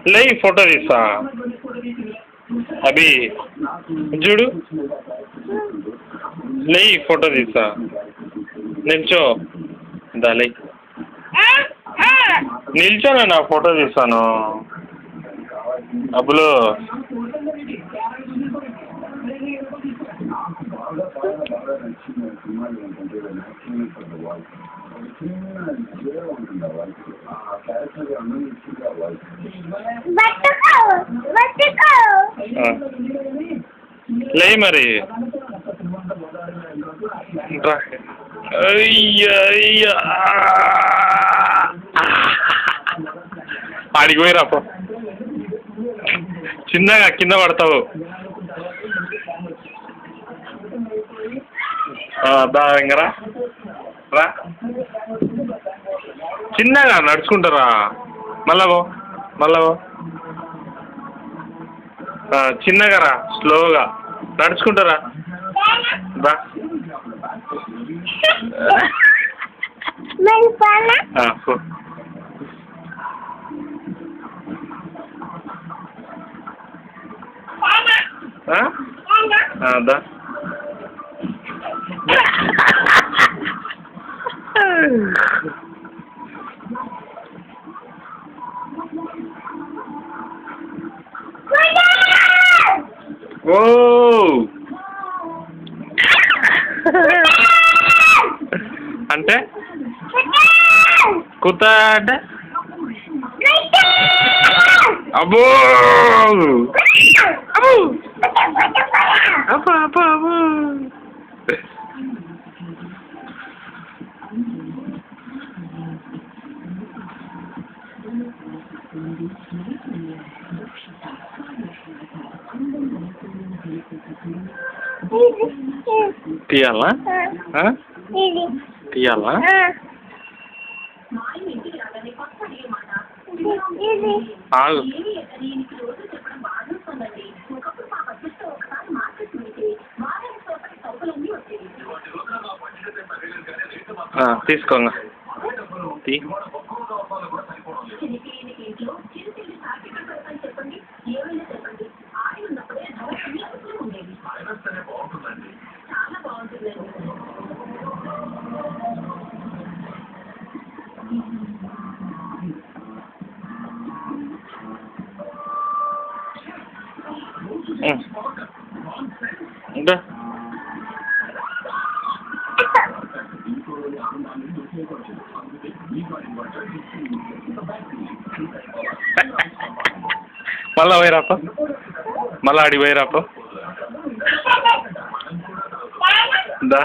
లే ఫోటో తీస్తా అభి చూడు లే ఫోటో తీస్తా నిల్చో దాలే నిల్చోనా నా ఫోటో తీస్తాను అబ్బులు లే మరి ఆడికి పోయి రాపో చిన్నగా కింద పడతావు దా ఇంకరా రా చిన్నగా నడుచుకుంటారా మళ్ళా పో చిన్నగా రా స్లోగా నడుచుకుంటారా దా దా ఓ అంటే కుత్త అంటే అబ్బో అబ్బో అబ్బో అబ్బో తీయాలా తీయాలా ఆగు తీసుకోంగా తీ ఇంకా మళ్ళా పోయిరాప మళ్ళా ఆడికి పోయిరాప దా